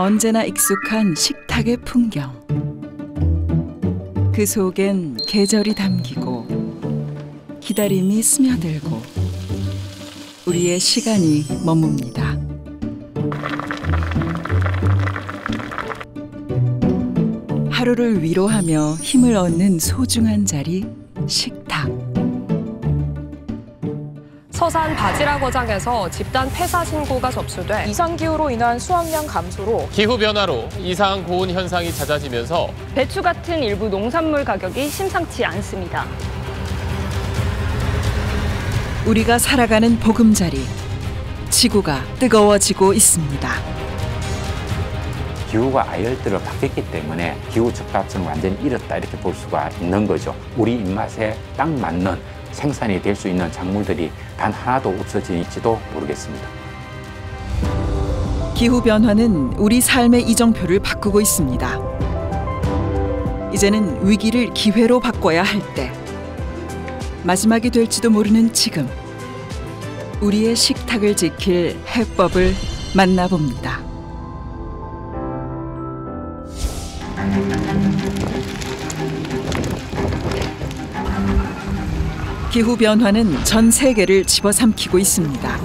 언제나 익숙한 식탁의 풍경. 그 속엔 계절이 담기고 기다림이 스며들고 우리의 시간이 머뭅니다. 하루를 위로하며 힘을 얻는 소중한 자리, 식탁. 서산 바지락어장에서 집단 폐사 신고가 접수돼 이상기후로 인한 수확량 감소로 기후변화로 이상 고온 현상이 잦아지면서 배추 같은 일부 농산물 가격이 심상치 않습니다. 우리가 살아가는 보금자리, 지구가 뜨거워지고 있습니다. 기후가 아열대로 바뀌었기 때문에 기후 적합성을 완전히 잃었다 이렇게 볼 수가 있는 거죠. 우리 입맛에 딱 맞는 생산이 될 수 있는 작물들이 단 하나도 없어질지도 모르겠습니다. 기후변화는 우리 삶의 이정표를 바꾸고 있습니다. 이제는 위기를 기회로 바꿔야 할 때, 마지막이 될지도 모르는 지금, 우리의 식탁을 지킬 해법을 만나봅니다. 기후변화는 전 세계를 집어삼키고 있습니다.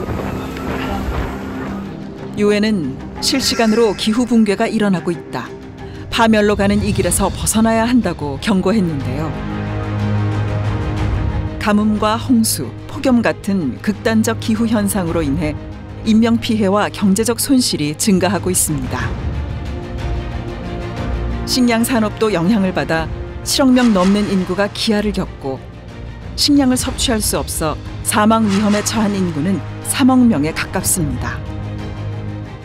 유엔은 실시간으로 기후 붕괴가 일어나고 있다. 파멸로 가는 이 길에서 벗어나야 한다고 경고했는데요. 가뭄과 홍수, 폭염 같은 극단적 기후 현상으로 인해 인명피해와 경제적 손실이 증가하고 있습니다. 식량 산업도 영향을 받아 7억 명 넘는 인구가 기아를 겪고 식량을 섭취할 수 없어 사망 위험에 처한 인구는 3억 명에 가깝습니다.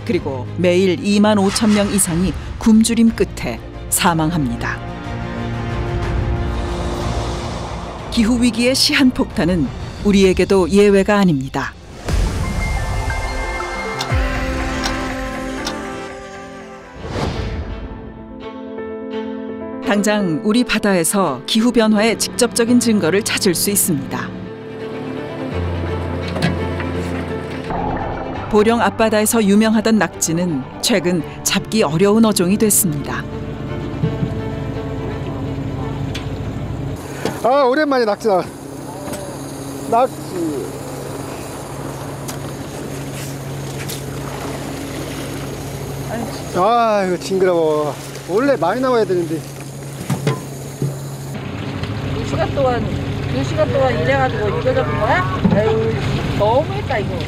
그리고 매일 2만 5천 명 이상이 굶주림 끝에 사망합니다. 기후위기의 시한폭탄은 우리에게도 예외가 아닙니다. 당장 우리 바다에서 기후변화의 직접적인 증거를 찾을 수 있습니다. 보령 앞바다에서 유명하던 낙지는 최근 잡기 어려운 어종이 됐습니다. 아, 오랜만에 낙지다. 낙지. 아, 이거 징그러워. 원래 많이 나와야 되는데. 2시간 동안 일해가지고 이거 잡은 거야? 에휴, 너무했다 이거.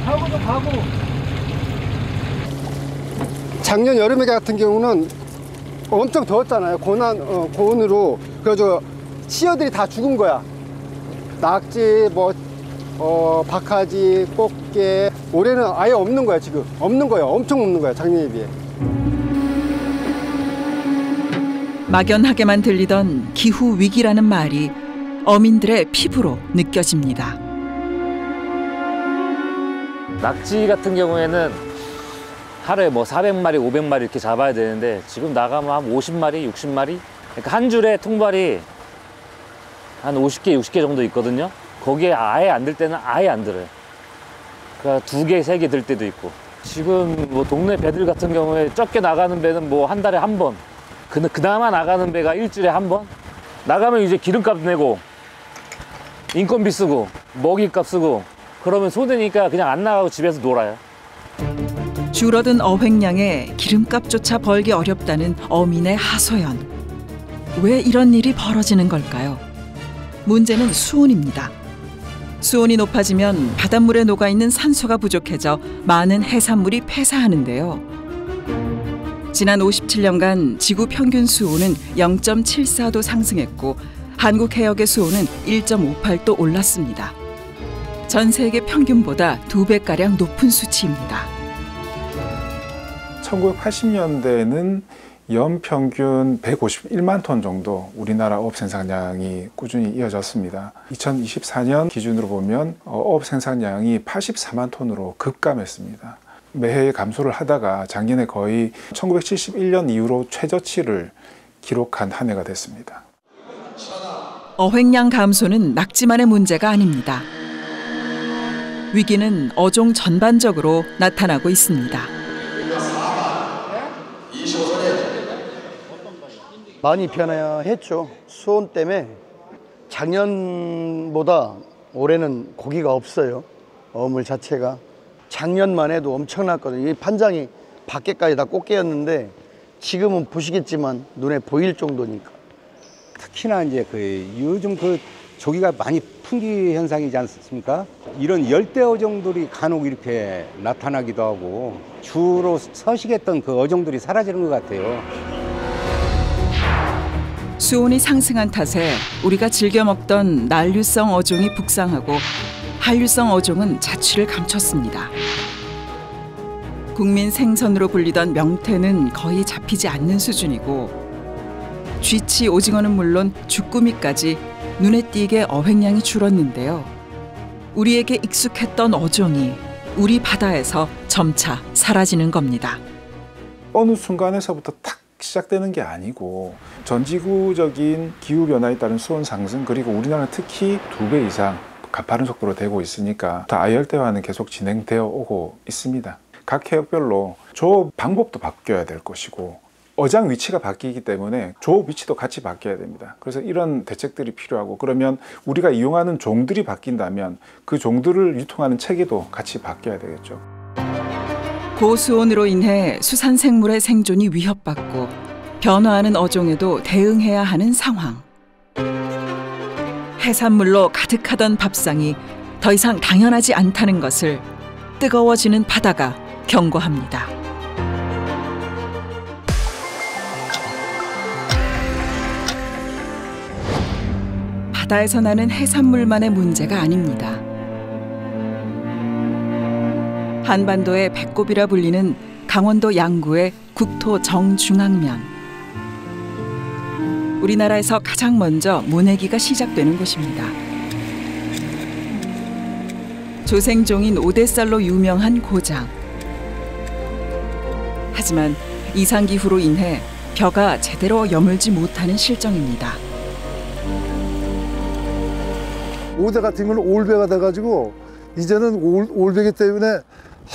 가고도 가고. 작년 여름에 같은 경우는 엄청 더웠잖아요. 고온으로. 그래서 씨어들이 다 죽은 거야. 낙지, 박하지, 꽃게. 올해는 아예 없는 거야, 지금. 없는 거야. 엄청 없는 거야, 작년에 비해. 막연하게만 들리던 기후 위기라는 말이 어민들의 피부로 느껴집니다. 낙지 같은 경우에는 하루에 400마리, 500마리 이렇게 잡아야 되는데 지금 나가면 한 50마리, 60마리? 그러니까 한 줄에 통발이 한 50개, 60개 정도 있거든요. 거기에 아예 안 들 때는 아예 안 들어요. 그러니까 2개, 3개 들 때도 있고. 지금 동네 배들 같은 경우에 적게 나가는 배는 한 달에 한 번. 그나마 나가는 배가 일주일에 한 번? 나가면 이제 기름값 내고 인건비 쓰고 먹이값 쓰고 그러면 손해니까 그냥 안 나가고 집에서 놀아요. 줄어든 어획량에 기름값조차 벌기 어렵다는 어민의 하소연. 왜 이런 일이 벌어지는 걸까요? 문제는 수온입니다. 수온이 높아지면 바닷물에 녹아있는 산소가 부족해져 많은 해산물이 폐사하는데요. 지난 57년간 지구 평균 수온은 0.74도 상승했고 한국 해역의 수온은 1.58도 올랐습니다. 전 세계 평균보다 2배가량 높은 수치입니다. 1980년대에는 연평균 151만 톤 정도 우리나라 어업 생산량이 꾸준히 이어졌습니다. 2024년 기준으로 보면 어업 생산량이 84만 톤으로 급감했습니다. 매해 감소를 하다가 작년에 거의 1971년 이후로 최저치를 기록한 한 해가 됐습니다. 어획량 감소는 낙지만의 문제가 아닙니다. 위기는 어종 전반적으로 나타나고 있습니다. 많이 변화했죠. 수온 때문에 작년보다 올해는 고기가 없어요. 어물 자체가. 작년만 해도 엄청났거든요. 이 판장이 밖에까지 다 꽃게였는데 지금은 보시겠지만 눈에 보일 정도니까. 특히나 이제 요즘 조기가 많이 풍기 현상이지 않습니까? 이런 열대 어종들이 간혹 이렇게 나타나기도 하고 주로 서식했던 그 어종들이 사라지는 것 같아요. 수온이 상승한 탓에 우리가 즐겨 먹던 난류성 어종이 북상하고 한류성 어종은 자취를 감췄습니다. 국민 생선으로 불리던 명태는 거의 잡히지 않는 수준이고 쥐치, 오징어는 물론 주꾸미까지 눈에 띄게 어획량이 줄었는데요. 우리에게 익숙했던 어종이 우리 바다에서 점차 사라지는 겁니다. 어느 순간에서부터 탁 시작되는 게 아니고 전지구적인 기후변화에 따른 수온 상승 그리고 우리나라는 특히 2배 이상 가파른 속도로 되고 있으니까 아열대화는 계속 진행되어 오고 있습니다. 각 해역별로 조업 방법도 바뀌어야 될 것이고 어장 위치가 바뀌기 때문에 조업 위치도 같이 바뀌어야 됩니다. 그래서 이런 대책들이 필요하고 그러면 우리가 이용하는 종들이 바뀐다면 그 종들을 유통하는 체계도 같이 바뀌어야 되겠죠. 고수온으로 인해 수산생물의 생존이 위협받고 변화하는 어종에도 대응해야 하는 상황. 해산물로 가득하던 밥상이 더 이상 당연하지 않다는 것을 뜨거워지는 바다가 경고합니다. 바다에서 나는 해산물만의 문제가 아닙니다. 한반도의 배꼽이라 불리는 강원도 양구의 국토 정중앙면. 우리나라에서 가장 먼저 모내기가 시작되는 곳입니다. 조생종인 오대살로 유명한 고장. 하지만 이상기후로 인해 벼가 제대로 여물지 못하는 실정입니다. 오대 같은 경우는 올배가 돼가지고 이제는 올배기 때문에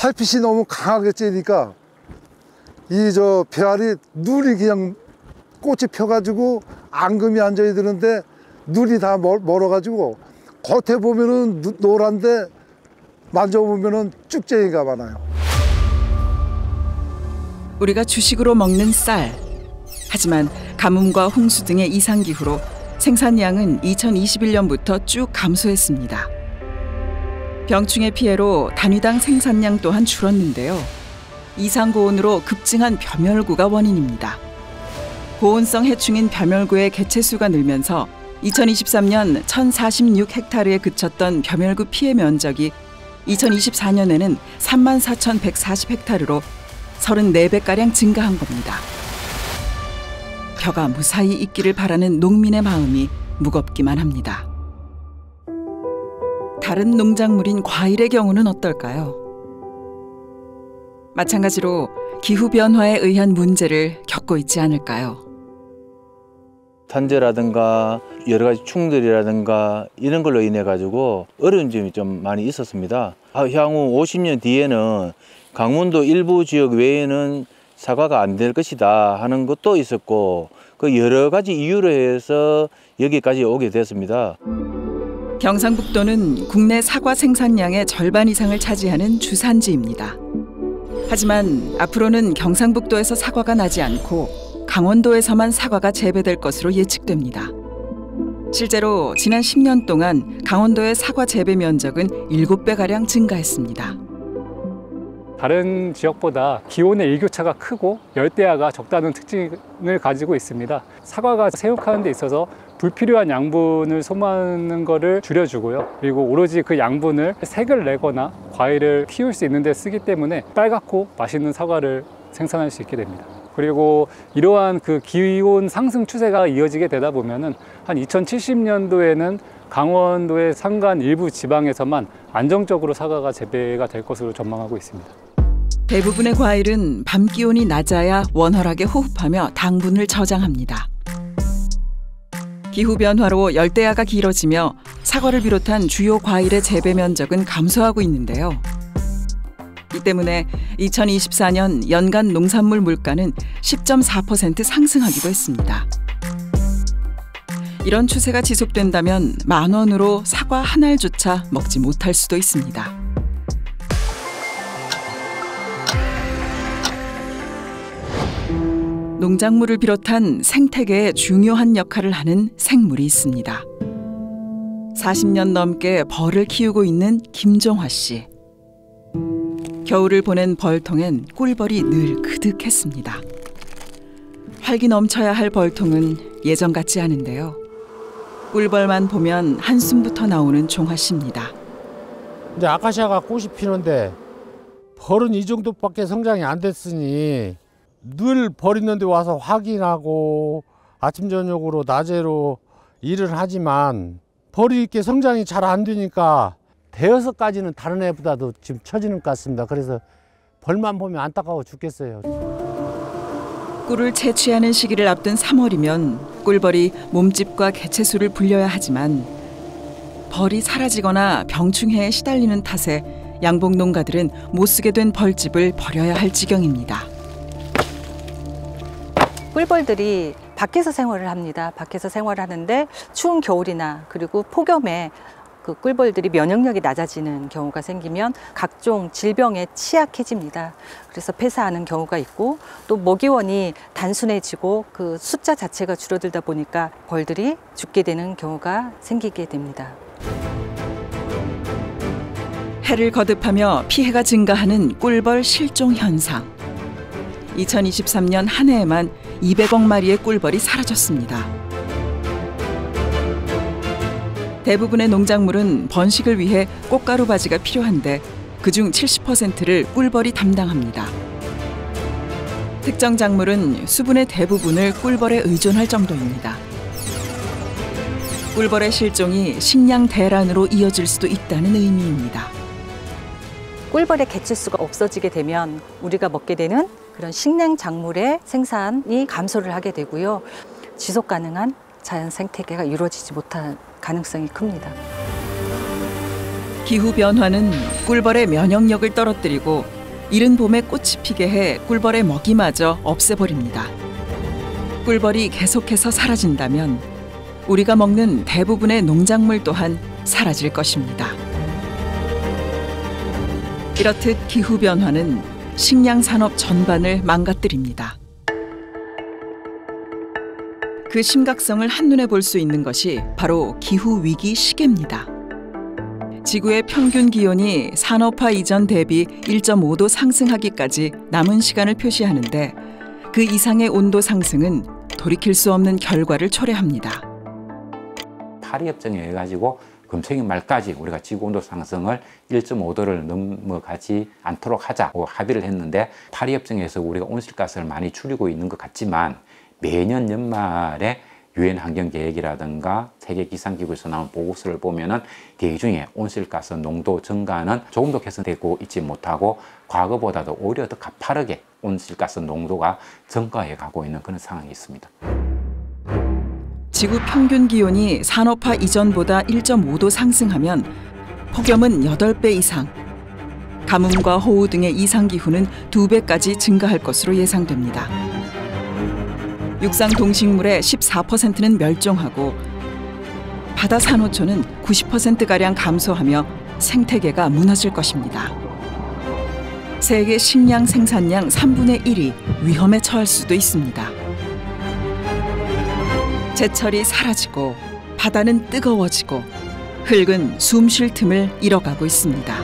햇빛이 너무 강하게 쬐니까 이 배알이 눈이 그냥 꽃이 펴가지고 앙금이 앉아야 되는데 눈이 다 멀어가지고 겉에 보면은 노란데 만져보면은 쭉쟁이가 많아요. 우리가 주식으로 먹는 쌀. 하지만 가뭄과 홍수 등의 이상기후로 생산량은 2021년부터 쭉 감소했습니다. 병충해 피해로 단위당 생산량 또한 줄었는데요. 이상고온으로 급증한 벼멸구가 원인입니다. 고온성 해충인 벼멸구의 개체수가 늘면서 2023년 1,046헥타르에 그쳤던 벼멸구 피해 면적이 2024년에는 34,140헥타르로 34배가량 증가한 겁니다. 벼가 무사히 있기를 바라는 농민의 마음이 무겁기만 합니다. 다른 농작물인 과일의 경우는 어떨까요? 마찬가지로 기후변화에 의한 문제를 겪고 있지 않을까요? 탄저라든가 여러 가지 충돌이라든가 이런 걸로 인해 가지고 어려운 점이 좀 많이 있었습니다. 향후 50년 뒤에는 강원도 일부 지역 외에는 사과가 안 될 것이다 하는 것도 있었고 그 여러 가지 이유로 해서 여기까지 오게 됐습니다. 경상북도는 국내 사과 생산량의 절반 이상을 차지하는 주산지입니다. 하지만 앞으로는 경상북도에서 사과가 나지 않고 강원도에서만 사과가 재배될 것으로 예측됩니다. 실제로 지난 10년 동안 강원도의 사과 재배 면적은 7배가량 증가했습니다. 다른 지역보다 기온의 일교차가 크고 열대야가 적다는 특징을 가지고 있습니다. 사과가 생육하는 데 있어서 불필요한 양분을 소모하는 것을 줄여주고요. 그리고 오로지 그 양분을 색을 내거나 과일을 키울 수 있는 데 쓰기 때문에 빨갛고 맛있는 사과를 생산할 수 있게 됩니다. 그리고 이러한 그 기온 상승 추세가 이어지게 되다 보면은 한 2070년도에는 강원도의 산간 일부 지방에서만 안정적으로 사과가 재배가 될 것으로 전망하고 있습니다. 대부분의 과일은 밤 기온이 낮아야 원활하게 호흡하며 당분을 저장합니다. 기후변화로 열대야가 길어지며 사과를 비롯한 주요 과일의 재배 면적은 감소하고 있는데요. 이 때문에 2024년 연간 농산물 물가는 10.4% 상승하기도 했습니다. 이런 추세가 지속된다면 10,000원으로 사과 한 알조차 먹지 못할 수도 있습니다. 농작물을 비롯한 생태계에 중요한 역할을 하는 생물이 있습니다. 40년 넘게 벌을 키우고 있는 김종화 씨. 겨울을 보낸 벌통엔 꿀벌이 늘 그득했습니다. 활기 넘쳐야 할 벌통은 예전 같지 않은데요. 꿀벌만 보면 한숨부터 나오는 종화 씨입니다. 이제 아카시아가 꽃이 피는데 벌은 이 정도밖에 성장이 안 됐으니 늘 벌 있는 데 와서 확인하고 아침 저녁으로 낮에로 일을 하지만 벌이 이렇게 성장이 잘 안 되니까 대여섯까지는 다른 애보다도 지금 처지는 것 같습니다. 그래서 벌만 보면 안타까워 죽겠어요. 꿀을 채취하는 시기를 앞둔 3월이면 꿀벌이 몸집과 개체수를 불려야 하지만 벌이 사라지거나 병충해에 시달리는 탓에 양봉 농가들은 못쓰게 된 벌집을 버려야 할 지경입니다. 꿀벌들이 밖에서 생활을 합니다. 밖에서 생활을 하는데 추운 겨울이나 그리고 폭염에 그 꿀벌들이 면역력이 낮아지는 경우가 생기면 각종 질병에 취약해집니다. 그래서 폐사하는 경우가 있고 또 먹이원이 단순해지고 그 숫자 자체가 줄어들다 보니까 벌들이 죽게 되는 경우가 생기게 됩니다. 해를 거듭하며 피해가 증가하는 꿀벌 실종 현상. 2023년 한 해에만 200억 마리의 꿀벌이 사라졌습니다. 대부분의 농작물은 번식을 위해 꽃가루 바지가 필요한데 그중 70%를 꿀벌이 담당합니다. 특정 작물은 수분의 대부분을 꿀벌에 의존할 정도입니다. 꿀벌의 실종이 식량 대란으로 이어질 수도 있다는 의미입니다. 꿀벌의 개체수가 없어지게 되면 우리가 먹게 되는 그런 식량 작물의 생산이 감소를 하게 되고요. 지속 가능한 자연 생태계가 이루어지지 못할 가능성이 큽니다. 기후 변화는 꿀벌의 면역력을 떨어뜨리고 이른 봄에 꽃이 피게 해 꿀벌의 먹이마저 없애버립니다. 꿀벌이 계속해서 사라진다면 우리가 먹는 대부분의 농작물 또한 사라질 것입니다. 이렇듯 기후 변화는 식량 산업 전반을 망가뜨립니다. 그 심각성을 한눈에 볼 수 있는 것이 바로 기후 위기 시계입니다. 지구의 평균 기온이 산업화 이전 대비 1.5도 상승하기까지 남은 시간을 표시하는데 그 이상의 온도 상승은 돌이킬 수 없는 결과를 초래합니다. 파리협정에 의해 가지고 금생일 말까지 우리가 지구온도 상승을 1.5도를 넘어가지 않도록 하자고 합의를 했는데 파리협정에서 우리가 온실가스를 많이 줄이고 있는 것 같지만 매년 연말에 유엔 환경계획이라든가 세계기상기구에서 나온 보고서를 보면은 대중에 온실가스 농도 증가는 조금도 개선되고 있지 못하고 과거보다도 오히려 더 가파르게 온실가스 농도가 증가해 가고 있는 그런 상황이 있습니다. 지구 평균 기온이 산업화 이전보다 1.5도 상승하면 폭염은 8배 이상, 가뭄과 호우 등의 이상기후는 2배까지 증가할 것으로 예상됩니다. 육상 동식물의 14%는 멸종하고 바다 산호초는 90%가량 감소하며 생태계가 무너질 것입니다. 세계 식량 생산량 3분의 1이 위험에 처할 수도 있습니다. 제철이 사라지고 바다는 뜨거워지고 흙은 숨 쉴 틈을 잃어가고 있습니다.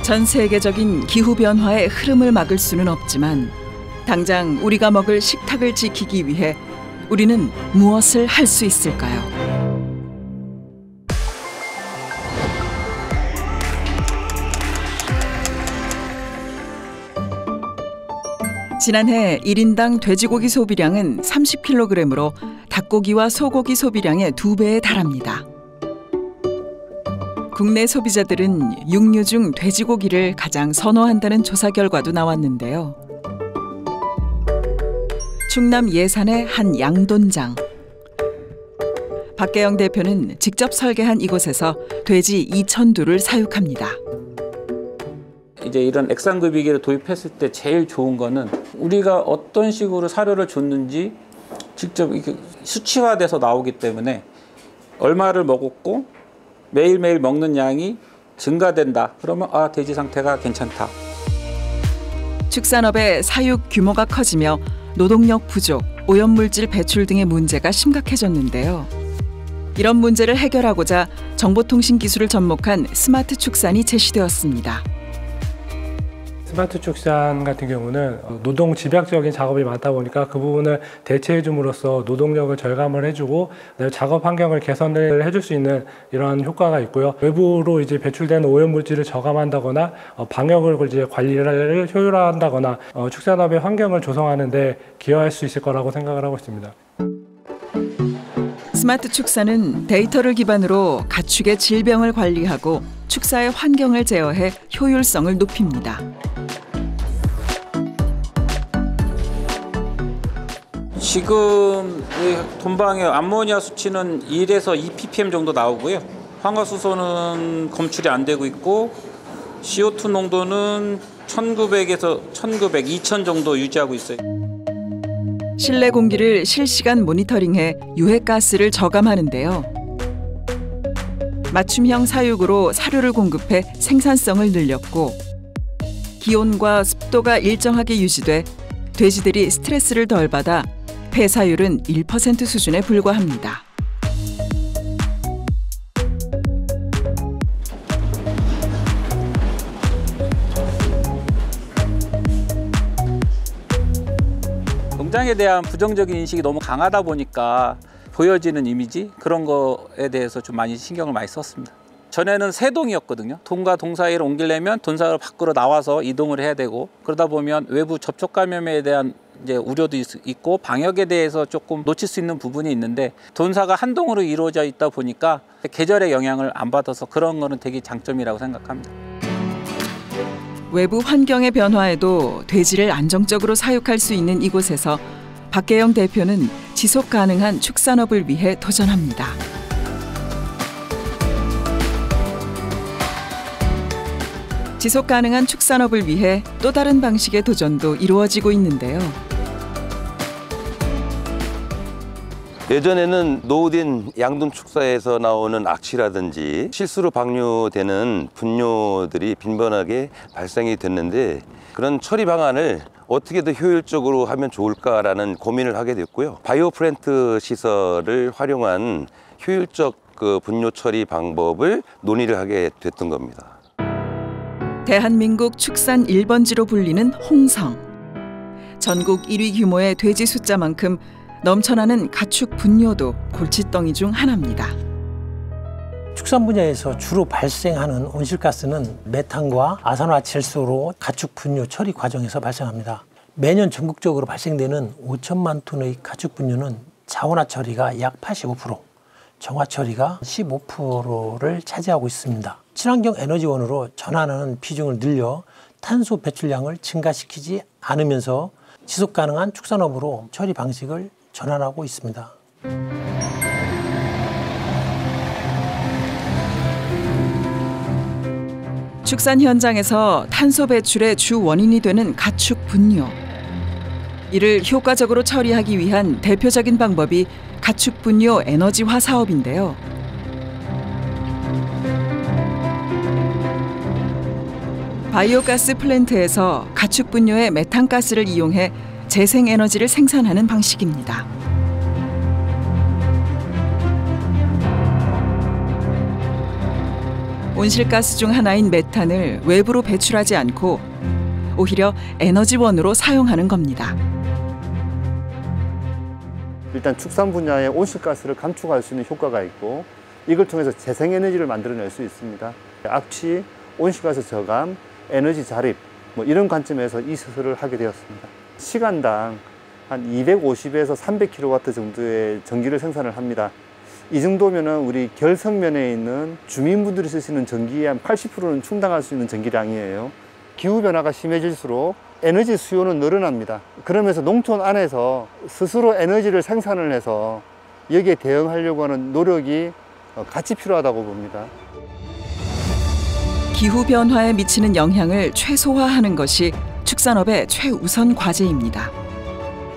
전 세계적인 기후변화의 흐름을 막을 수는 없지만 당장 우리가 먹을 식탁을 지키기 위해 우리는 무엇을 할 수 있을까요? 지난해 1인당 돼지고기 소비량은 30kg으로 닭고기와 소고기 소비량의 2배에 달합니다. 국내 소비자들은 육류 중 돼지고기를 가장 선호한다는 조사 결과도 나왔는데요. 충남 예산의 한 양돈장. 박계영 대표는 직접 설계한 이곳에서 돼지 2,000두를 사육합니다. 이제 이런 액상급이기를 도입했을 때 제일 좋은 거는 우리가 어떤 식으로 사료를 줬는지 직접 이렇게 수치화돼서 나오기 때문에 얼마를 먹었고 매일매일 먹는 양이 증가된다. 그러면 아, 돼지 상태가 괜찮다. 축산업의 사육 규모가 커지며 노동력 부족, 오염물질 배출 등의 문제가 심각해졌는데요. 이런 문제를 해결하고자 정보통신 기술을 접목한 스마트 축산이 제시되었습니다. 스마트 축산 같은 경우는 노동 집약적인 작업이 많다 보니까 그 부분을 대체해 줌으로써 노동력을 절감을 해주고 작업 환경을 개선을 해줄 수 있는 이런 효과가 있고요. 외부로 이제 배출되는 오염 물질을 저감한다거나 방역을 이제 관리를 효율화한다거나 축산업의 환경을 조성하는 데 기여할 수 있을 거라고 생각을 하고 있습니다. 스마트 축산은 데이터를 기반으로 가축의 질병을 관리하고 축사의 환경을 제어해 효율성을 높입니다. 지금 돈방의 암모니아 수치는 1에서 2ppm 정도 나오고요. 황화수소는 검출이 안 되고 있고 CO2 농도는 1900에서 1900, 2000 정도 유지하고 있어요. 실내 공기를 실시간 모니터링해 유해가스를 저감하는데요. 맞춤형 사육으로 사료를 공급해 생산성을 늘렸고 기온과 습도가 일정하게 유지돼 돼지들이 스트레스를 덜 받아 폐사율은 1% 수준에 불과합니다. 농장에 대한 부정적인 인식이 너무 강하다 보니까 보여지는 이미지 그런 거에 대해서 좀 많이 신경을 많이 썼습니다. 전에는 세동이었거든요. 돈과 동 사이를 옮기려면 돈사를 밖으로 나와서 이동을 해야 되고 그러다 보면 외부 접촉 감염에 대한 이제 우려도 있고 방역에 대해서 조금 놓칠 수 있는 부분이 있는데 돈사가 한 동으로 이루어져 있다 보니까 계절의 영향을 안 받아서 그런 거는 되게 장점이라고 생각합니다. 외부 환경의 변화에도 돼지를 안정적으로 사육할 수 있는 이곳에서 박계영 대표는 지속 가능한 축산업을 위해 도전합니다. 지속 가능한 축산업을 위해 또 다른 방식의 도전도 이루어지고 있는데요. 예전에는 노후된 양돈 축사에서 나오는 악취라든지 실수로 방류되는 분뇨들이 빈번하게 발생이 됐는데 그런 처리 방안을 어떻게 더 효율적으로 하면 좋을까라는 고민을 하게 됐고요. 바이오 플랜트 시설을 활용한 효율적 분뇨 처리 방법을 논의를 하게 됐던 겁니다. 대한민국 축산 1번지로 불리는 홍성. 전국 1위 규모의 돼지 숫자만큼 넘쳐나는 가축 분뇨도 골칫덩이 중 하나입니다. 축산 분야에서 주로 발생하는 온실가스는 메탄과 아산화칠소로 가축 분뇨 처리 과정에서 발생합니다. 매년 전국적으로 발생되는 5천만 톤의 가축 분뇨는 자원화 처리가 약 85%, 정화 처리가 15%를 차지하고 있습니다. 친환경 에너지원으로 전환하는 비중을 늘려 탄소 배출량을 증가시키지 않으면서 지속 가능한 축산업으로 처리 방식을 전환하고 있습니다. 축산 현장에서 탄소 배출의 주 원인이 되는 가축 분뇨. 이를 효과적으로 처리하기 위한 대표적인 방법이 가축 분뇨 에너지화 사업인데요. 바이오가스 플랜트에서 가축 분뇨의 메탄가스를 이용해 재생에너지를 생산하는 방식입니다. 온실가스 중 하나인 메탄을 외부로 배출하지 않고 오히려 에너지원으로 사용하는 겁니다. 일단 축산 분야의 온실가스를 감축할 수 있는 효과가 있고 이걸 통해서 재생에너지를 만들어낼 수 있습니다. 악취, 온실가스 저감, 에너지 자립 이런 관점에서 이 시설을 하게 되었습니다. 시간당 한 250에서 300kW 정도의 전기를 생산을 합니다. 이 정도면은 우리 결성면에 있는 주민분들이 쓰시는 전기의 한 80%는 충당할 수 있는 전기량이에요. 기후변화가 심해질수록 에너지 수요는 늘어납니다. 그러면서 농촌 안에서 스스로 에너지를 생산을 해서 여기에 대응하려고 하는 노력이 같이 필요하다고 봅니다. 기후변화에 미치는 영향을 최소화하는 것이 축산업의 최우선 과제입니다.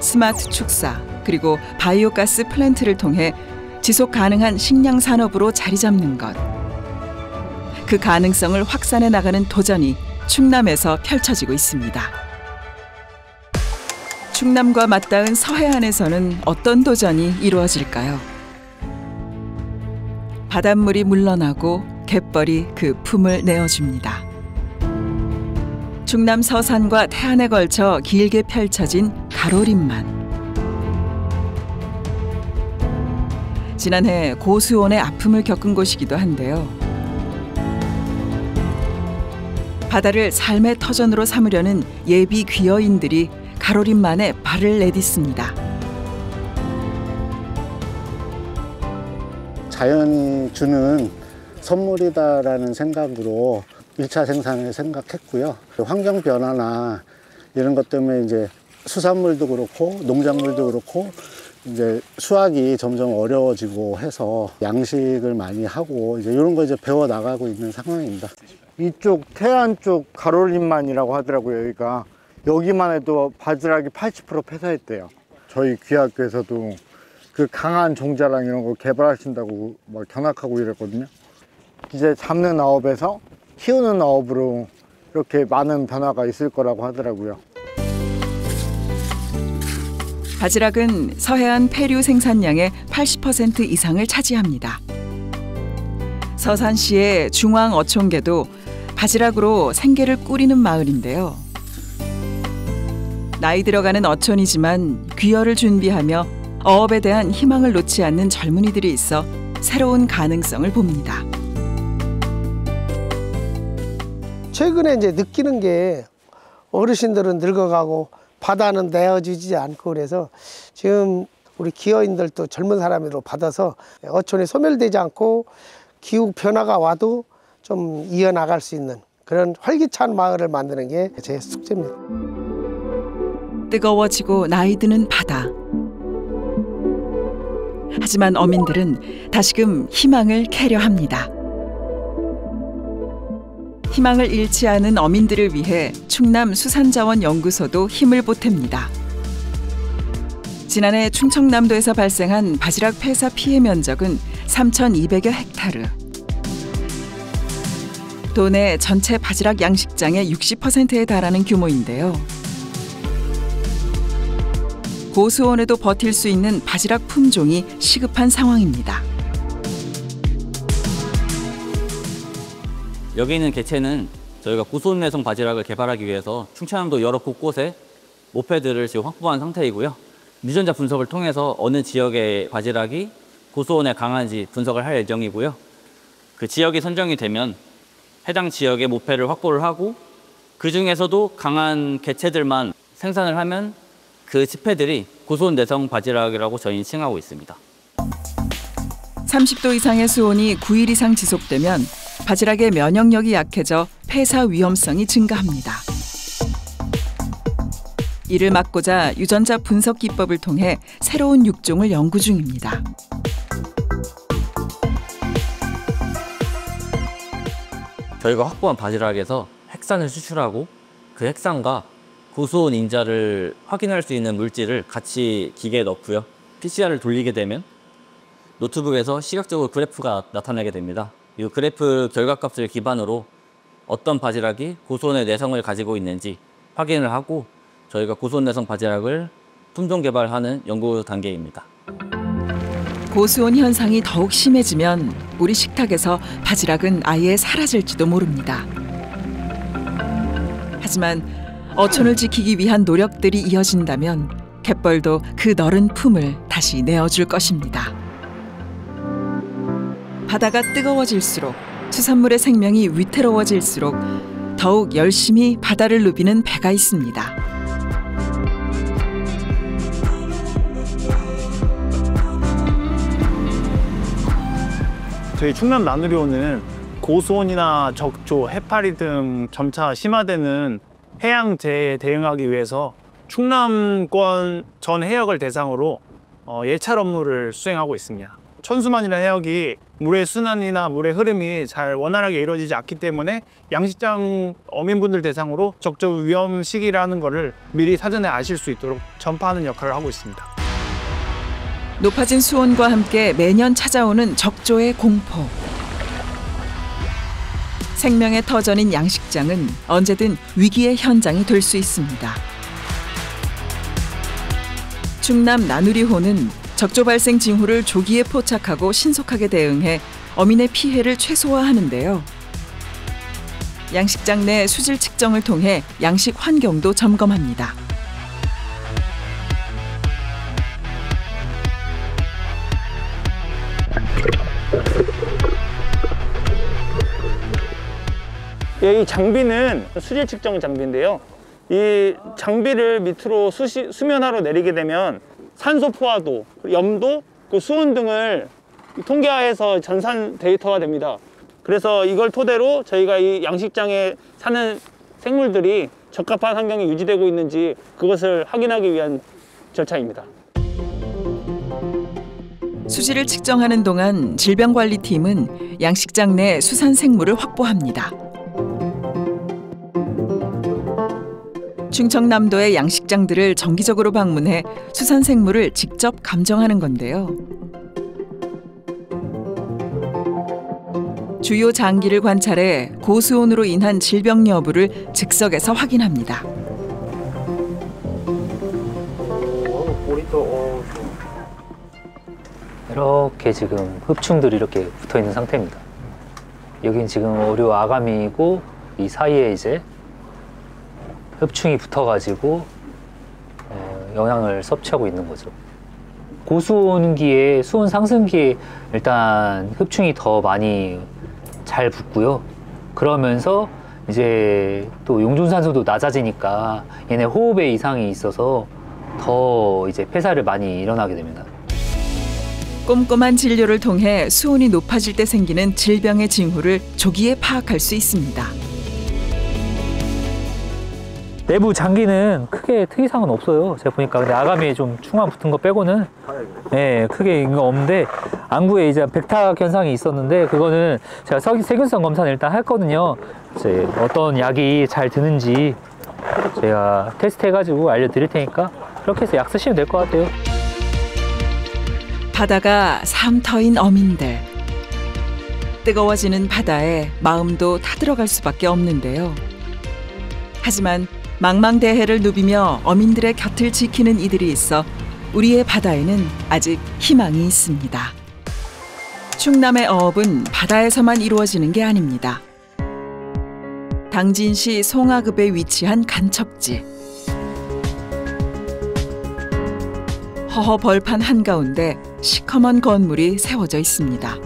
스마트 축사. 그리고 바이오가스 플랜트를 통해 지속 가능한 식량 산업으로 자리 잡는 것. 그 가능성을 확산해 나가는 도전이 충남에서 펼쳐지고 있습니다. 충남과 맞닿은 서해안에서는 어떤 도전이 이루어질까요? 바닷물이 물러나고 갯벌이 그 품을 내어줍니다. 충남 서산과 태안에 걸쳐 길게 펼쳐진 가로림만. 지난해 고수온의 아픔을 겪은 곳이기도 한데요. 바다를 삶의 터전으로 삼으려는 예비 귀여인들이 가로림만에 발을 내딛습니다. 자연이 주는 선물이다라는 생각으로 1차 생산을 생각했고요. 환경 변화나 이런 것 때문에 이제 수산물도 그렇고 농작물도 그렇고 이제 수확이 점점 어려워지고 해서 양식을 많이 하고 이제 이런 거 이제 배워 나가고 있는 상황입니다. 이쪽 태안 쪽 가로림만이라고 하더라고요. 여기가 여기만 해도 바지락이 80% 폐사했대요. 저희 귀학교에서도 그 강한 종자랑 이런 거 개발하신다고 막 견학하고 이랬거든요. 이제 잡는 어업에서 키우는 어업으로 이렇게 많은 변화가 있을 거라고 하더라고요. 바지락은 서해안 폐류 생산량의 80% 이상을 차지합니다. 서산시의 중앙어촌계도 바지락으로 생계를 꾸리는 마을인데요. 나이 들어가는 어촌이지만 귀여를 준비하며 어업에 대한 희망을 놓지 않는 젊은이들이 있어 새로운 가능성을 봅니다. 최근에 이제 느끼는 게 어르신들은 늙어가고 바다는 내어주지 않고 그래서 지금 우리 기여인들도 젊은 사람으로 받아서 어촌이 소멸되지 않고 기후 변화가 와도 좀 이어나갈 수 있는 그런 활기찬 마을을 만드는 게 제 숙제입니다. 뜨거워지고 나이 드는 바다. 하지만 어민들은 다시금 희망을 캐려 합니다. 희망을 잃지 않은 어민들을 위해 충남수산자원연구소도 힘을 보탭니다. 지난해 충청남도에서 발생한 바지락 폐사 피해 면적은 3,200여 헥타르. 도내 전체 바지락 양식장의 60%에 달하는 규모인데요. 고수온에도 버틸 수 있는 바지락 품종이 시급한 상황입니다. 여기 있는 개체는 저희가 고수온 내성 바지락을 개발하기 위해서 충청남도 여러 곳곳에 모패들을 지금 확보한 상태이고요. 유전자 분석을 통해서 어느 지역의 바지락이 고수온에 강한지 분석을 할 예정이고요. 그 지역이 선정이 되면 해당 지역의 모패를 확보를 하고 그 중에서도 강한 개체들만 생산을 하면 그 치패들이 고수온 내성 바지락이라고 저희는 칭하고 있습니다. 30도 이상의 수온이 9일 이상 지속되면 바지락의 면역력이 약해져 폐사 위험성이 증가합니다. 이를 막고자 유전자 분석 기법을 통해 새로운 육종을 연구 중입니다. 저희가 확보한 바지락에서 핵산을 추출하고 그 핵산과 고수온 인자를 확인할 수 있는 물질을 같이 기계에 넣고요. PCR을 돌리게 되면 노트북에서 시각적으로 그래프가 나타나게 됩니다. 이 그래프 결과값을 기반으로 어떤 바지락이 고수온의 내성을 가지고 있는지 확인을 하고 저희가 고수온 내성 바지락을 품종 개발하는 연구 단계입니다. 고수온 현상이 더욱 심해지면 우리 식탁에서 바지락은 아예 사라질지도 모릅니다. 하지만 어촌을 지키기 위한 노력들이 이어진다면 갯벌도 그 너른 품을 다시 내어줄 것입니다. 바다가 뜨거워질수록 수산물의 생명이 위태로워질수록 더욱 열심히 바다를 누비는 배가 있습니다. 저희 충남 나누리호는 고수온이나 적조, 해파리 등 점차 심화되는 해양재해에 대응하기 위해서 충남권 전 해역을 대상으로 예찰 업무를 수행하고 있습니다. 천수만이라는 해역이 물의 순환이나 물의 흐름이 잘 원활하게 이루어지지 않기 때문에 양식장 어민분들 대상으로 적조 위험 시기라는 것을 미리 사전에 아실 수 있도록 전파하는 역할을 하고 있습니다. 높아진 수온과 함께 매년 찾아오는 적조의 공포. 생명의 터전인 양식장은 언제든 위기의 현장이 될 수 있습니다. 충남 나누리호는 적조 발생 징후를 조기에 포착하고 신속하게 대응해 어민의 피해를 최소화하는데요. 양식장 내 수질 측정을 통해 양식 환경도 점검합니다. 이 장비는 수질 측정 장비인데요. 이 장비를 밑으로 수면하로 내리게 되면 산소 포화도, 염도, 수온 등을 통계화해서 전산 데이터가 됩니다. 그래서 이걸 토대로 저희가 이 양식장에 사는 생물들이 적합한 환경이 유지되고 있는지 그것을 확인하기 위한 절차입니다. 수질을 측정하는 동안 질병관리팀은 양식장 내 수산 생물을 확보합니다. 충청남도의 양식장들을 정기적으로 방문해 수산 생물을 직접 감정하는 건데요. 주요 장기를 관찰해 고수온으로 인한 질병 여부를 즉석에서 확인합니다. 이렇게 지금 흡충들이 이렇게 붙어 있는 상태입니다. 여긴 지금 어류 아가미이고 이 사이에 이제 흡충이 붙어가지고 영양을 섭취하고 있는 거죠. 고수온기에 수온 상승기에 일단 흡충이 더 많이 잘 붙고요. 그러면서 이제 또 용존산소도 낮아지니까 얘네 호흡에 이상이 있어서 더 이제 폐사를 많이 일어나게 됩니다. 꼼꼼한 진료를 통해 수온이 높아질 때 생기는 질병의 징후를 조기에 파악할 수 있습니다. 내부 장기는 크게 특이사항은 없어요. 제가 보니까. 근데 아가미에 좀 충만 붙은 거 빼고는 크게 이거 없는데, 안구에 이제 백탁 현상이 있었는데 그거는 제가 세균성 검사를 일단 했거든요. 이제 어떤 약이 잘 드는지 제가 테스트해가지고 알려드릴 테니까 그렇게 해서 약 쓰시면 될 것 같아요. 바다가 삶터인 어민들. 뜨거워지는 바다에 마음도 타들어갈 수밖에 없는데요. 하지만 망망대해를 누비며 어민들의 곁을 지키는 이들이 있어 우리의 바다에는 아직 희망이 있습니다. 충남의 어업은 바다에서만 이루어지는 게 아닙니다. 당진시 송하급에 위치한 간척지. 허허 벌판 한가운데 시커먼 건물이 세워져 있습니다.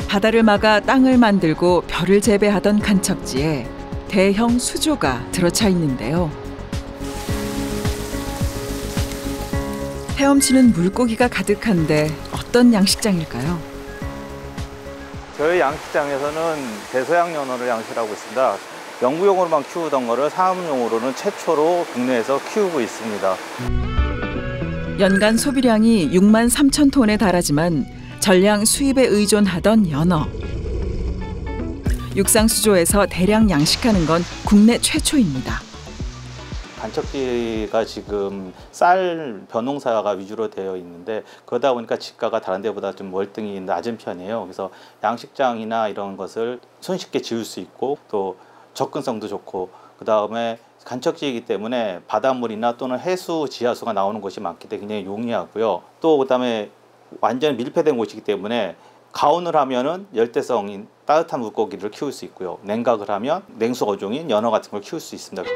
바다를 막아 땅을 만들고 벼를 재배하던 간척지에 대형 수조가 들어차 있는데요. 헤엄치는 물고기가 가득한데 어떤 양식장일까요? 저희 양식장에서는 대서양 연어를 양식하고 있습니다. 연구용으로만 키우던 거를 사업용으로는 최초로 국내에서 키우고 있습니다. 연간 소비량이 6만 3천 톤에 달하지만 전량 수입에 의존하던 연어. 육상수조에서 대량 양식하는 건 국내 최초입니다. 간척지가 지금 쌀 벼농사가 위주로 되어 있는데 그러다 보니까 지가가 다른 데보다 좀 월등히 낮은 편이에요. 그래서 양식장이나 이런 것을 손쉽게 지을 수 있고 또 접근성도 좋고 그다음에 간척지이기 때문에 바닷물이나 또는 해수 지하수가 나오는 곳이 많기 때문에 굉장히 용이하고요. 또 그다음에 완전 밀폐된 곳이기 때문에 가온을 하면은 열대성인 따뜻한 물고기를 키울 수 있고요. 냉각을 하면 냉수 어종인 연어 같은 걸 키울 수 있습니다.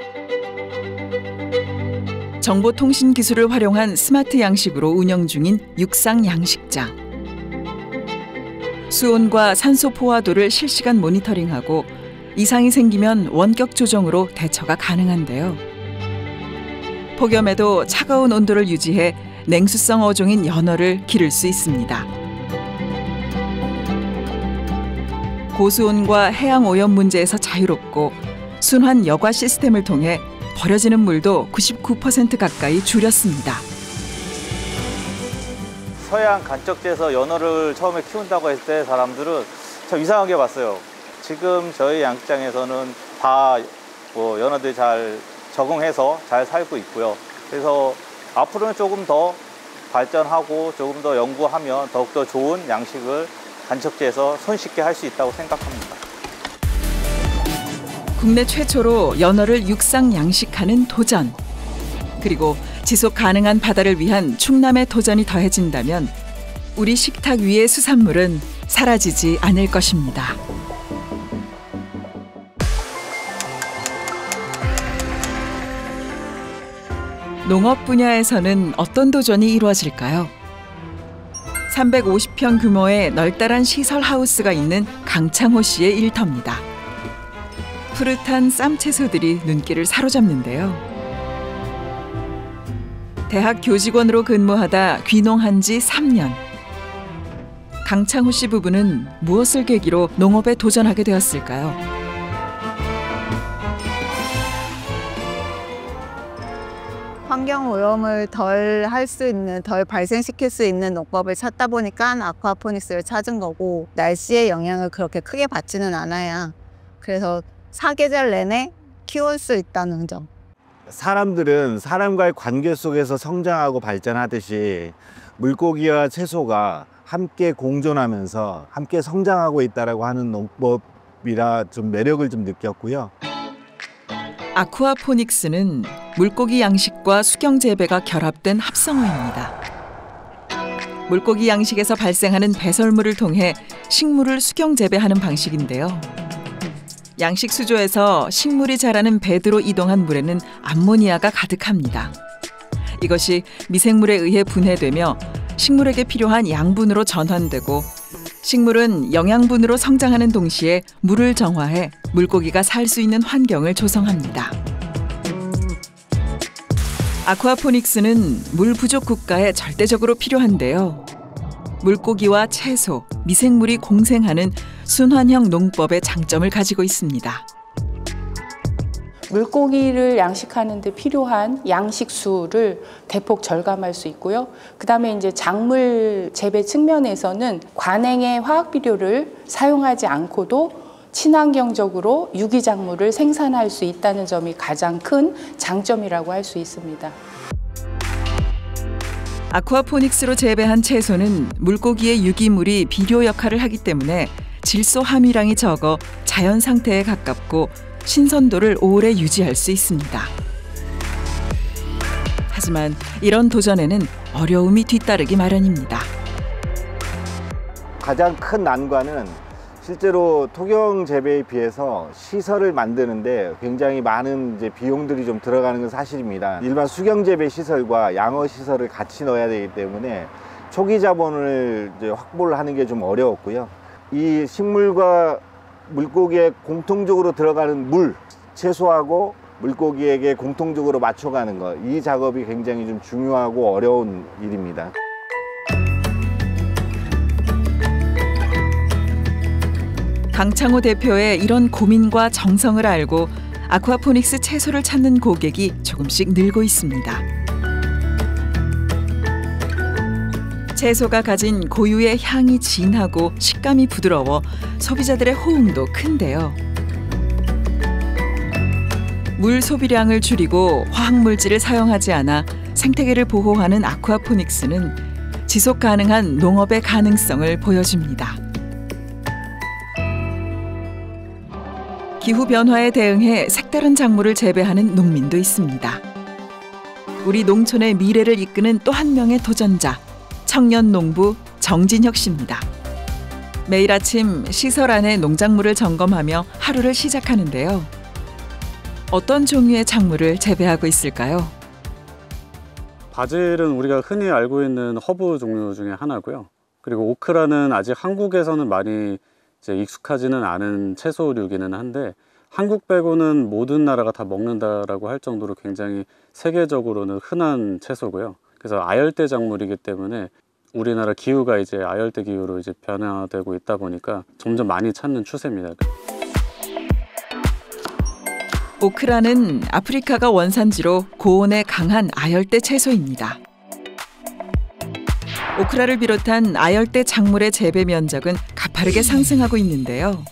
정보통신 기술을 활용한 스마트 양식으로 운영 중인 육상 양식장. 수온과 산소 포화도를 실시간 모니터링하고 이상이 생기면 원격 조정으로 대처가 가능한데요. 폭염에도 차가운 온도를 유지해 냉수성 어종인 연어를 기를 수 있습니다. 고수온과 해양 오염 문제에서 자유롭고 순환 여과 시스템을 통해 버려지는 물도 99% 가까이 줄였습니다. 서해안 간척지에서 연어를 처음에 키운다고 했을 때 사람들은 참 이상하게 봤어요. 지금 저희 양식장에서는 다 연어들이 잘 적응해서 잘 살고 있고요. 그래서 앞으로는 조금 더 발전하고 조금 더 연구하면 더욱더 좋은 양식을 간척지에서 손쉽게 할 수 있다고 생각합니다. 국내 최초로 연어를 육상 양식하는 도전. 그리고 지속 가능한 바다를 위한 충남의 도전이 더해진다면 우리 식탁 위의 수산물은 사라지지 않을 것입니다. 농업 분야에서는 어떤 도전이 이루어질까요? 350평 규모의 널따란 시설 하우스가 있는 강창호 씨의 일터입니다. 푸릇한 쌈채소들이 눈길을 사로잡는데요. 대학 교직원으로 근무하다 귀농한 지 3년. 강창호 씨 부부는 무엇을 계기로 농업에 도전하게 되었을까요? 환경 오염을 덜 할 수 있는, 덜 발생시킬 수 있는 농법을 찾다 보니까 아쿠아포닉스를 찾은 거고, 날씨의 영향을 그렇게 크게 받지는 않아야 그래서 사계절 내내 키울 수 있다는 점. 사람들은 사람과의 관계 속에서 성장하고 발전하듯이 물고기와 채소가 함께 공존하면서 함께 성장하고 있다라고 하는 농법이라 좀 매력을 좀 느꼈고요. 아쿠아포닉스는 물고기 양식과 수경 재배가 결합된 합성어입니다. 물고기 양식에서 발생하는 배설물을 통해 식물을 수경 재배하는 방식인데요. 양식 수조에서 식물이 자라는 베드로 이동한 물에는 암모니아가 가득합니다. 이것이 미생물에 의해 분해되며 식물에게 필요한 양분으로 전환되고, 식물은 영양분으로 성장하는 동시에 물을 정화해 물고기가 살 수 있는 환경을 조성합니다. 아쿠아포닉스는 물 부족 국가에 절대적으로 필요한데요. 물고기와 채소, 미생물이 공생하는 순환형 농법의 장점을 가지고 있습니다. 물고기를 양식하는 데 필요한 양식수를 대폭 절감할 수 있고요. 그다음에 이제 작물 재배 측면에서는 관행의 화학 비료를 사용하지 않고도 친환경적으로 유기작물을 생산할 수 있다는 점이 가장 큰 장점이라고 할 수 있습니다. 아쿠아포닉스로 재배한 채소는 물고기의 유기물이 비료 역할을 하기 때문에 질소 함유량이 적어 자연 상태에 가깝고 신선도를 오래 유지할 수 있습니다. 하지만 이런 도전에는 어려움이 뒤따르기 마련입니다. 가장 큰 난관은 실제로 토경 재배에 비해서 시설을 만드는데 굉장히 많은 이제 비용들이 좀 들어가는 건 사실입니다. 일반 수경 재배 시설과 양어 시설을 같이 넣어야 되기 때문에 초기 자본을 이제 확보를 하는 게 좀 어려웠고요. 이 식물과 물고기에 공통적으로 들어가는 물, 채소하고 물고기에게 공통적으로 맞춰가는 것, 이 작업이 굉장히 좀 중요하고 어려운 일입니다. 강창호 대표의 이런 고민과 정성을 알고 아쿠아포닉스 채소를 찾는 고객이 조금씩 늘고 있습니다. 채소가 가진 고유의 향이 진하고 식감이 부드러워 소비자들의 호응도 큰데요. 물 소비량을 줄이고 화학물질을 사용하지 않아 생태계를 보호하는 아쿠아포닉스는 지속 가능한 농업의 가능성을 보여줍니다. 기후 변화에 대응해 색다른 작물을 재배하는 농민도 있습니다. 우리 농촌의 미래를 이끄는 또 한 명의 도전자, 청년 농부 정진혁 씨입니다. 매일 아침 시설 안의 농작물을 점검하며 하루를 시작하는데요. 어떤 종류의 작물을 재배하고 있을까요? 바질은 우리가 흔히 알고 있는 허브 종류 중에 하나고요. 그리고 오크라는 아직 한국에서는 많이 이제 익숙하지는 않은 채소류기는 한데, 한국 빼고는 모든 나라가 다 먹는다라고 할 정도로 굉장히 세계적으로는 흔한 채소고요. 그래서 아열대 작물이기 때문에 우리나라 기후가 이제 아열대 기후로 이제 변화되고 있다 보니까 점점 많이 찾는 추세입니다. 오크라는 아프리카가 원산지로 고온에 강한 아열대 채소입니다. 오크라를 비롯한 아열대 작물의 재배 면적은 가파르게 상승하고 있는데요.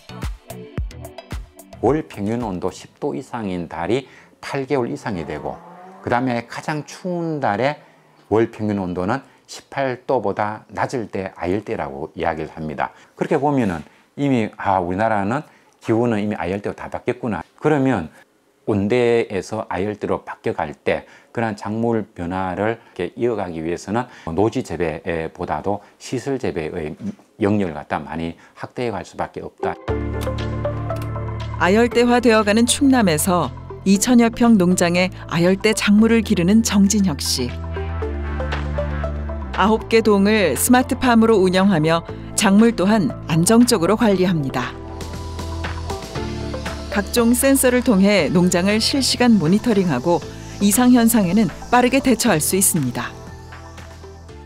월 평균 온도 10도 이상인 달이 8개월 이상이 되고, 그 다음에 가장 추운 달에 월 평균 온도는 18도보다 낮을 때 아열대라고 이야기를 합니다. 그렇게 보면은 이미 우리나라는 기후는 이미 아열대로 다 바뀌었구나. 그러면 온대에서 아열대로 바뀌어갈 때 그런 작물 변화를 이렇게 이어가기 위해서는 노지 재배보다도 시설 재배의 영역을 갖다 많이 확대해 갈 수밖에 없다. 아열대화되어가는 충남에서 2천여 평 농장에 아열대 작물을 기르는 정진혁 씨. 9개 동을 스마트팜으로 운영하며 작물 또한 안정적으로 관리합니다. 각종 센서를 통해 농장을 실시간 모니터링하고 이상 현상에는 빠르게 대처할 수 있습니다.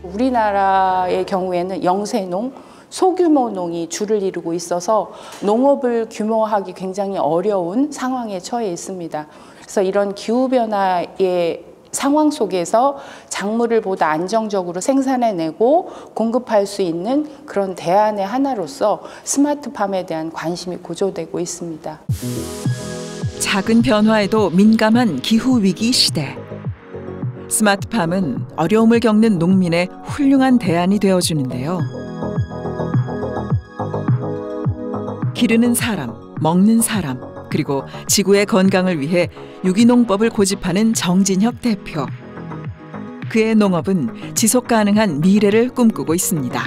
우리나라의 경우에는 영세농, 소규모 농이 주를 이루고 있어서 농업을 규모화하기 굉장히 어려운 상황에 처해 있습니다. 그래서 이런 기후변화의 상황 속에서 작물을 보다 안정적으로 생산해내고 공급할 수 있는 그런 대안의 하나로서 스마트팜에 대한 관심이 고조되고 있습니다. 작은 변화에도 민감한 기후위기 시대. 스마트팜은 어려움을 겪는 농민의 훌륭한 대안이 되어주는데요. 기르는 사람, 먹는 사람, 그리고 지구의 건강을 위해 유기농법을 고집하는 정진혁 대표. 그의 농업은 지속 가능한 미래를 꿈꾸고 있습니다.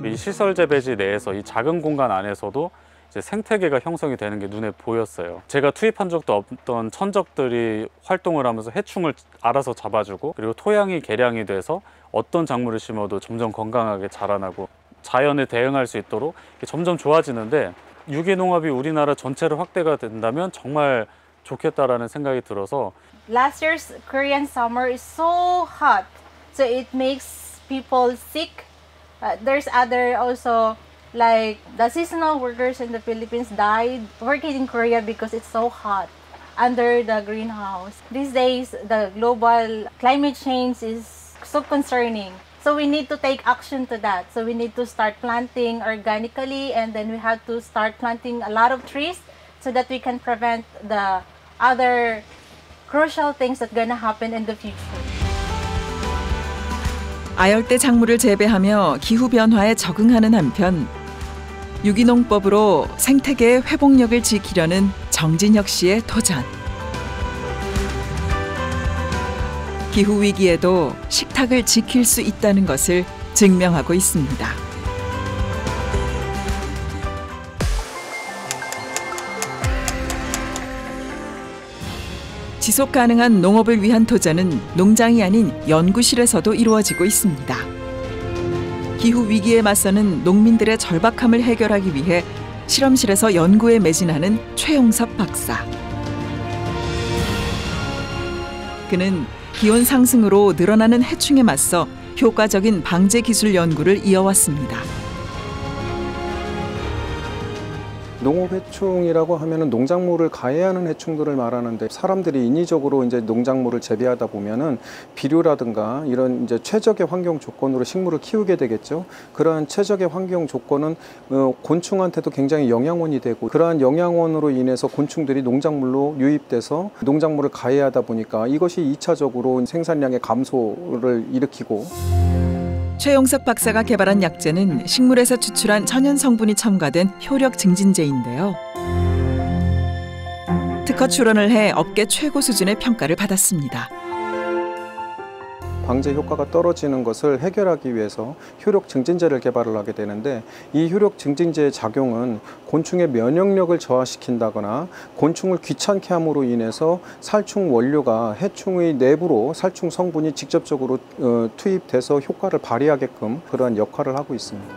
이 시설 재배지 내에서 이 작은 공간 안에서도 이제 생태계가 형성이 되는 게 눈에 보였어요. 제가 투입한 적도 없던 천적들이 활동을 하면서 해충을 알아서 잡아주고, 그리고 토양이 개량이 돼서 어떤 작물을 심어도 점점 건강하게 자라나고 자연에 대응할 수 있도록 점점 좋아지는데, 유기농업이 우리나라 전체로 확대가 된다면 정말 좋겠다라는 생각이 들어서. Last year's Korean summer is so hot, so it makes people sick. There's other also like the seasonal workers in the Philippines died working in Korea because it's so hot under the greenhouse. These days, the global climate change is so concerning. So we need to take action to that. So we need to start planting organically, and then we have to start planting a lot of trees so that we can prevent the other crucial things that gonna happen in the future. 아열대 작물을 재배하며 기후 변화에 적응하는 한편 유기농법으로 생태계의 회복력을 지키려는 정진혁 씨의 도전. 기후 위기에도 식탁을 지킬 수 있다는 것을 증명하고 있습니다. 지속 가능한 농업을 위한 도전은 농장이 아닌 연구실에서도 이루어지고 있습니다. 기후 위기에 맞서는 농민들의 절박함을 해결하기 위해 실험실에서 연구에 매진하는 최용섭 박사. 그는 기온 상승으로 늘어나는 해충에 맞서 효과적인 방제 기술 연구를 이어왔습니다. 농업해충이라고 하면은 농작물을 가해하는 해충들을 말하는데, 사람들이 인위적으로 이제 농작물을 재배하다 보면은 비료라든가 이런 이제 최적의 환경 조건으로 식물을 키우게 되겠죠. 그러한 최적의 환경 조건은 곤충한테도 굉장히 영양원이 되고, 그러한 영양원으로 인해서 곤충들이 농작물로 유입돼서 농작물을 가해하다 보니까 이것이 2차적으로 생산량의 감소를 일으키고. 최용석 박사가 개발한 약재는 식물에서 추출한 천연 성분이 첨가된 효력 증진제인데요. 특허 출원을 해 업계 최고 수준의 평가를 받았습니다. 방제 효과가 떨어지는 것을 해결하기 위해서 효력 증진제를 개발을 하게 되는데, 이 효력 증진제의 작용은 곤충의 면역력을 저하시킨다거나 곤충을 귀찮게 함으로 인해서 살충 원료가 해충의 내부로 살충 성분이 직접적으로 투입돼서 효과를 발휘하게끔 그러한 역할을 하고 있습니다.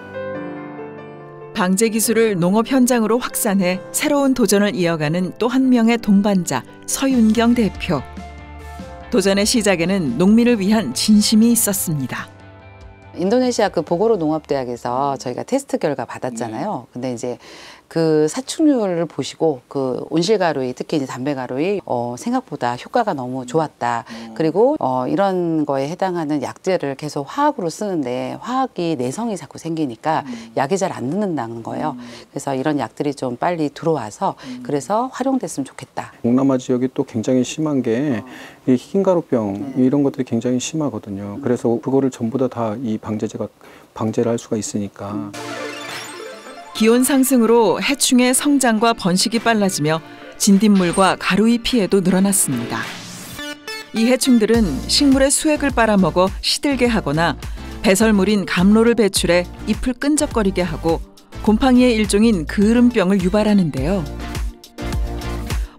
방제 기술을 농업 현장으로 확산해 새로운 도전을 이어가는 또 한 명의 동반자 서윤경 대표. 도전의 시작에는 농민을 위한 진심이 있었습니다. 인도네시아 그 보고로 농업대학에서 저희가 테스트 결과 받았잖아요. 근데 이제 그 사축률을 보시고 그 온실가루의 특히 이제 담배가루의 생각보다 효과가 너무 좋았다. 그리고 이런 거에 해당하는 약들을 계속 화학으로 쓰는데 화학이 내성이 자꾸 생기니까 약이 잘 안 듣는다는 거예요. 그래서 이런 약들이 좀 빨리 들어와서 그래서 활용됐으면 좋겠다. 동남아 지역이 또 굉장히 심한 게 이 흰가루병 이런 것들이 굉장히 심하거든요. 그래서 그거를 전부 다 이 방제제가 방제를 할 수가 있으니까. 기온 상승으로 해충의 성장과 번식이 빨라지며 진딧물과 가루의 피해도 늘어났습니다. 이 해충들은 식물의 수액을 빨아먹어 시들게 하거나 배설물인 감로를 배출해 잎을 끈적거리게 하고 곰팡이의 일종인 그을음병을 유발하는데요.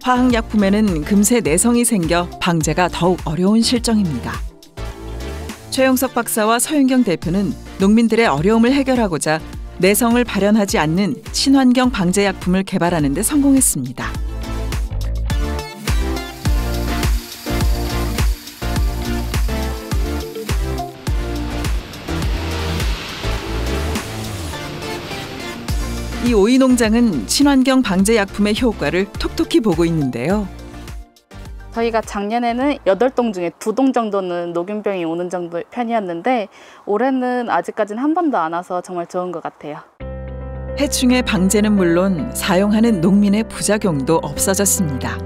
화학약품에는 금세 내성이 생겨 방제가 더욱 어려운 실정입니다. 최영석 박사와 서윤경 대표는 농민들의 어려움을 해결하고자 내성을 발현하지 않는 친환경 방제약품을 개발하는 데 성공했습니다. 이 오이 농장은 친환경 방제약품의 효과를 톡톡히 보고 있는데요. 저희가 작년에는 8동 중에 2동 정도는 녹균병이 오는 정도 편이었는데 올해는 아직까지는 한 번도 안 와서 정말 좋은 것 같아요. 해충의 방제는 물론 사용하는 농민의 부작용도 없어졌습니다.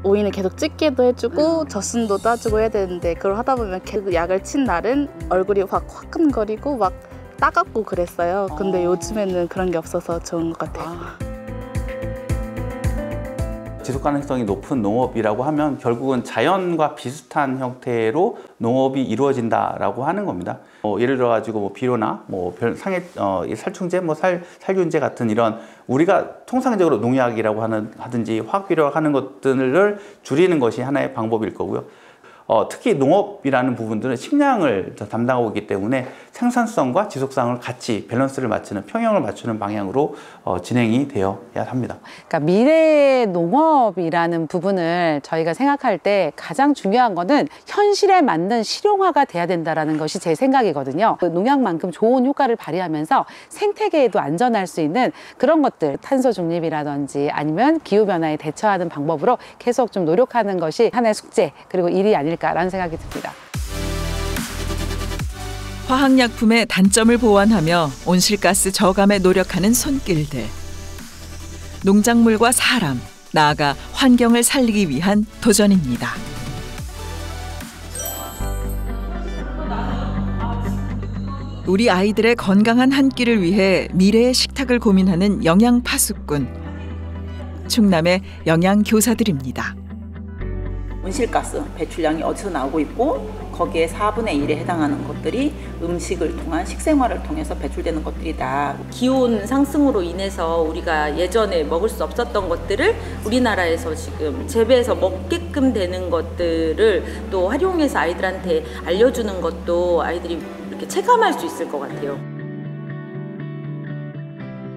오이는 계속 찢기도 해주고 젖순도 따주고 해야 되는데 그걸 하다 보면 그 약을 친 날은 얼굴이 확 화끈거리고 막 따갑고 그랬어요. 근데 요즘에는 그런 게 없어서 좋은 것 같아요. 지속 가능성이 높은 농업이라고 하면 결국은 자연과 비슷한 형태로 농업이 이루어진다라고 하는 겁니다. 예를 들어 가지고 비료나 상해 살충제, 살균제 같은 이런 우리가 통상적으로 농약이라고 하든지 화학비료라고 하는 것들을 줄이는 것이 하나의 방법일 거고요. 특히 농업이라는 부분들은 식량을 담당하고 있기 때문에 생산성과 지속성을 같이 밸런스를 맞추는 평형을 맞추는 방향으로 진행이 되어야 합니다. 그러니까 미래 농업이라는 부분을 저희가 생각할 때 가장 중요한 거는 현실에 맞는 실용화가 돼야 된다는 것이 제 생각이거든요. 농약만큼 좋은 효과를 발휘하면서 생태계에도 안전할 수 있는 그런 것들, 탄소 중립이라든지 아니면 기후변화에 대처하는 방법으로 계속 좀 노력하는 것이 하나의 숙제 그리고 일이 아닐까라는 생각이 듭니다. 화학약품의 단점을 보완하며 온실가스 저감에 노력하는 손길들. 농작물과 사람, 나아가 환경을 살리기 위한 도전입니다. 우리 아이들의 건강한 한 끼를 위해 미래의 식탁을 고민하는 영양파수꾼. 충남의 영양교사들입니다. 온실가스 배출량이 어디서 나오고 있고 거기에 4분의 1에 해당하는 것들이 음식을 통한 식생활을 통해서 배출되는 것들이다. 기온 상승으로 인해서 우리가 예전에 먹을 수 없었던 것들을 우리나라에서 지금 재배해서 먹게끔 되는 것들을 또 활용해서 아이들한테 알려주는 것도 아이들이 이렇게 체감할 수 있을 것 같아요.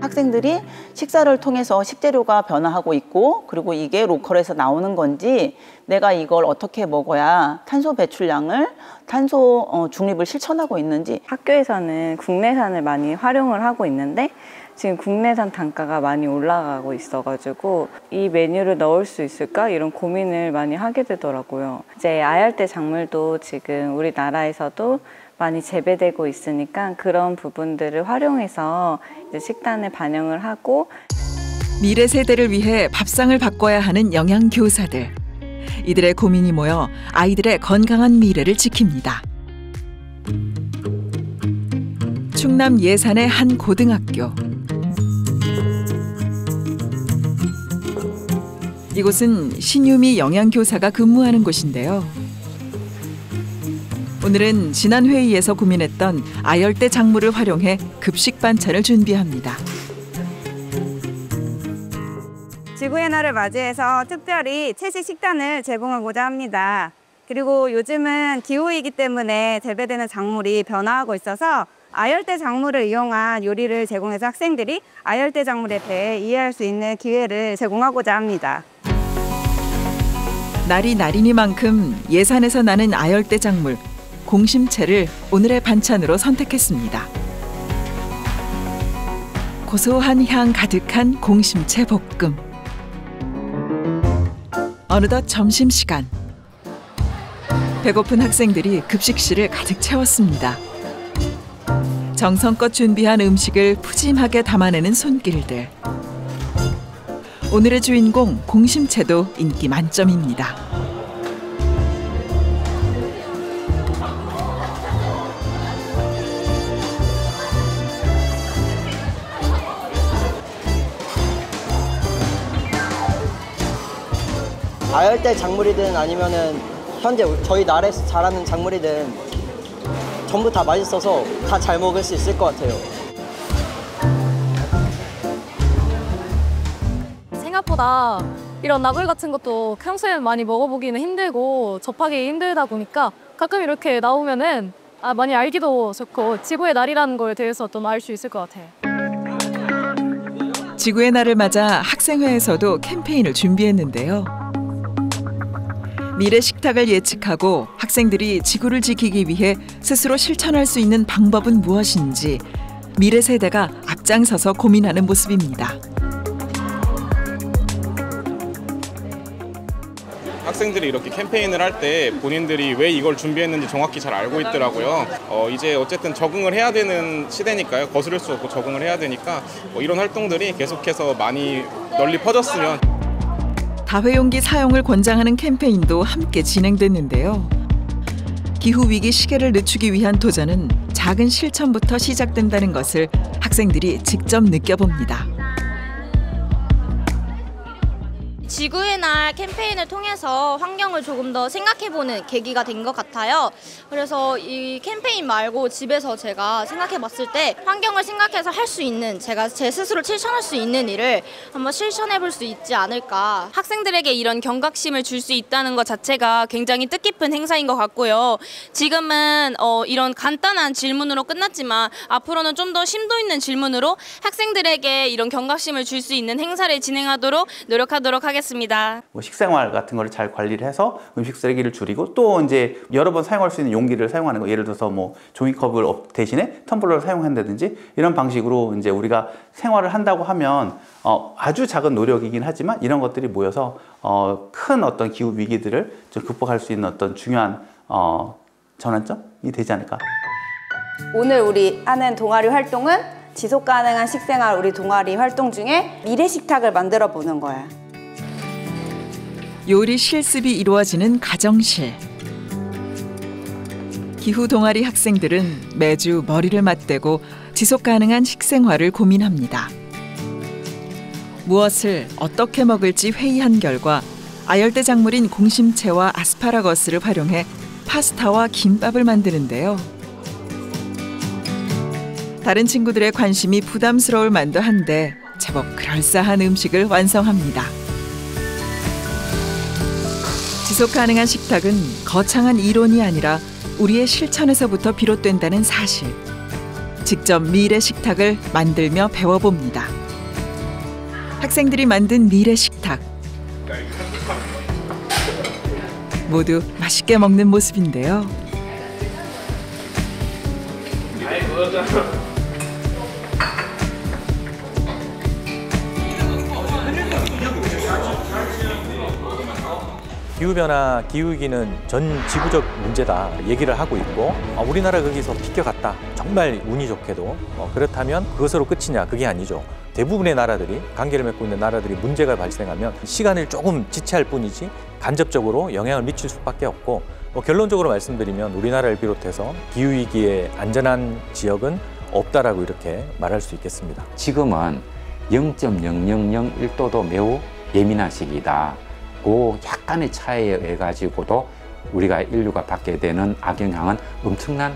학생들이 식사를 통해서 식재료가 변화하고 있고 그리고 이게 로컬에서 나오는 건지 내가 이걸 어떻게 먹어야 탄소 배출량을 탄소 중립을 실천하고 있는지. 학교에서는 국내산을 많이 활용을 하고 있는데 지금 국내산 단가가 많이 올라가고 있어가지고 이 메뉴를 넣을 수 있을까 이런 고민을 많이 하게 되더라고요. 이제 아열대 작물도 지금 우리나라에서도 많이 재배되고 있으니까 그런 부분들을 활용해서 이제 식단에 반영을 하고 미래 세대를 위해 밥상을 바꿔야 하는 영양교사들. 이들의 고민이 모여 아이들의 건강한 미래를 지킵니다. 충남 예산의 한 고등학교. 이곳은 신유미 영양교사가 근무하는 곳인데요. 오늘은 지난 회의에서 고민했던 아열대 작물을 활용해 급식 반찬을 준비합니다. 지구의 날을 맞이해서 특별히 채식 식단을 제공하고자 합니다. 그리고 요즘은 기후이기 때문에 재배되는 작물이 변화하고 있어서 아열대 작물을 이용한 요리를 제공해서 학생들이 아열대 작물에 대해 이해할 수 있는 기회를 제공하고자 합니다. 날이 날이니만큼 예산에서 나는 아열대 작물 공심채를 오늘의 반찬으로 선택했습니다. 고소한 향 가득한 공심채 볶음. 어느덧 점심시간. 배고픈 학생들이 급식실을 가득 채웠습니다. 정성껏 준비한 음식을 푸짐하게 담아내는 손길들. 오늘의 주인공 공심채도 인기 만점입니다. 아열대 작물이든 아니면은 현재 저희 나라에서 자라는 작물이든 전부 다 맛있어서 다 잘 먹을 수 있을 것 같아요. 생각보다 이런 나물 같은 것도 평소에 많이 먹어보기는 힘들고 접하기 힘들다 보니까 가끔 이렇게 나오면은 많이 알기도 좋고 지구의 날이라는 거에 대해서 좀 알 수 있을 것 같아요. 지구의 날을 맞아 학생회에서도 캠페인을 준비했는데요. 미래 식탁을 예측하고 학생들이 지구를 지키기 위해 스스로 실천할 수 있는 방법은 무엇인지 미래 세대가 앞장서서 고민하는 모습입니다. 학생들이 이렇게 캠페인을 할 때 본인들이 왜 이걸 준비했는지 정확히 잘 알고 있더라고요. 이제 어쨌든 적응을 해야 되는 시대니까요. 거스를 수 없고 적응을 해야 되니까 이런 활동들이 계속해서 많이 널리 퍼졌으면. 다회용기 사용을 권장하는 캠페인도 함께 진행됐는데요. 기후위기 시계를 늦추기 위한 도전은 작은 실천부터 시작된다는 것을 학생들이 직접 느껴봅니다. 지구의 날 캠페인을 통해서 환경을 조금 더 생각해보는 계기가 된 것 같아요. 그래서 이 캠페인 말고 집에서 제가 생각해봤을 때 환경을 생각해서 할 수 있는, 제가 제 스스로 실천할 수 있는 일을 한번 실천해볼 수 있지 않을까. 학생들에게 이런 경각심을 줄 수 있다는 것 자체가 굉장히 뜻깊은 행사인 것 같고요. 지금은 이런 간단한 질문으로 끝났지만 앞으로는 좀 더 심도 있는 질문으로 학생들에게 이런 경각심을 줄 수 있는 행사를 진행하도록 노력하도록 하겠습니다. 식생활 같은 거를 잘 관리를 해서 음식 쓰레기를 줄이고 또 이제 여러 번 사용할 수 있는 용기를 사용하는 거, 예를 들어서 뭐 종이컵을 대신에 텀블러를 사용한다든지 이런 방식으로 이제 우리가 생활을 한다고 하면 아주 작은 노력이긴 하지만 이런 것들이 모여서 큰 어떤 기후 위기들을 좀 극복할 수 있는 어떤 중요한 전환점이 되지 않을까. 오늘 우리 하는 동아리 활동은 지속 가능한 식생활 우리 동아리 활동 중에 미래 식탁을 만들어 보는 거야. 요리 실습이 이루어지는 가정실. 기후 동아리 학생들은 매주 머리를 맞대고 지속 가능한 식생활을 고민합니다. 무엇을 어떻게 먹을지 회의한 결과 아열대 작물인 공심채와 아스파라거스를 활용해 파스타와 김밥을 만드는데요. 다른 친구들의 관심이 부담스러울 만도 한데 제법 그럴싸한 음식을 완성합니다. 지속 가능한 식탁은 거창한 이론이 아니라 우리의 실천에서부터 비롯된다는 사실. 직접 미래 식탁을 만들며 배워봅니다. 학생들이 만든 미래 식탁. 모두 맛있게 먹는 모습인데요. 기후변화, 기후위기는 전 지구적 문제다 얘기를 하고 있고 우리나라 거기서 비껴갔다. 정말 운이 좋게도 그렇다면 그것으로 끝이냐? 그게 아니죠. 대부분의 나라들이, 관계를 맺고 있는 나라들이 문제가 발생하면 시간을 조금 지체할 뿐이지 간접적으로 영향을 미칠 수밖에 없고 결론적으로 말씀드리면 우리나라를 비롯해서 기후위기에 안전한 지역은 없다라고 이렇게 말할 수 있겠습니다. 지금은 0.0001도도 매우 예민한 시기다. 그 약간의 차이에 의해 가지고도 우리가 인류가 받게 되는 악영향은 엄청난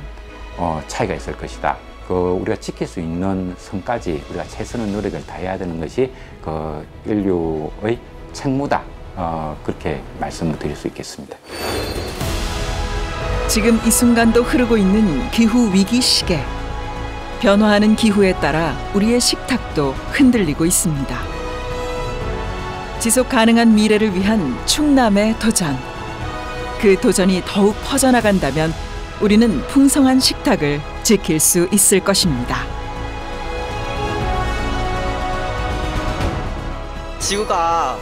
차이가 있을 것이다. 우리가 지킬 수 있는 선까지 우리가 최선의 노력을 다해야 되는 것이 인류의 책무다. 그렇게 말씀을 드릴 수 있겠습니다. 지금 이 순간도 흐르고 있는 기후 위기 시계. 변화하는 기후에 따라 우리의 식탁도 흔들리고 있습니다. 지속 가능한 미래를 위한 충남의 도전. 그 도전이 더욱 퍼져나간다면 우리는 풍성한 식탁을 지킬 수 있을 것입니다. 지구가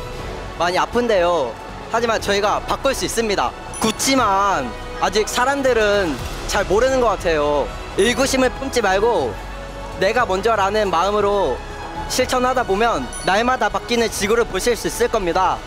많이 아픈데요. 하지만 저희가 바꿀 수 있습니다. 굳지만 아직 사람들은 잘 모르는 것 같아요. 의구심을 품지 말고 내가 먼저라는 마음으로 실천하다 보면 날마다 바뀌는 지구를 보실 수 있을 겁니다.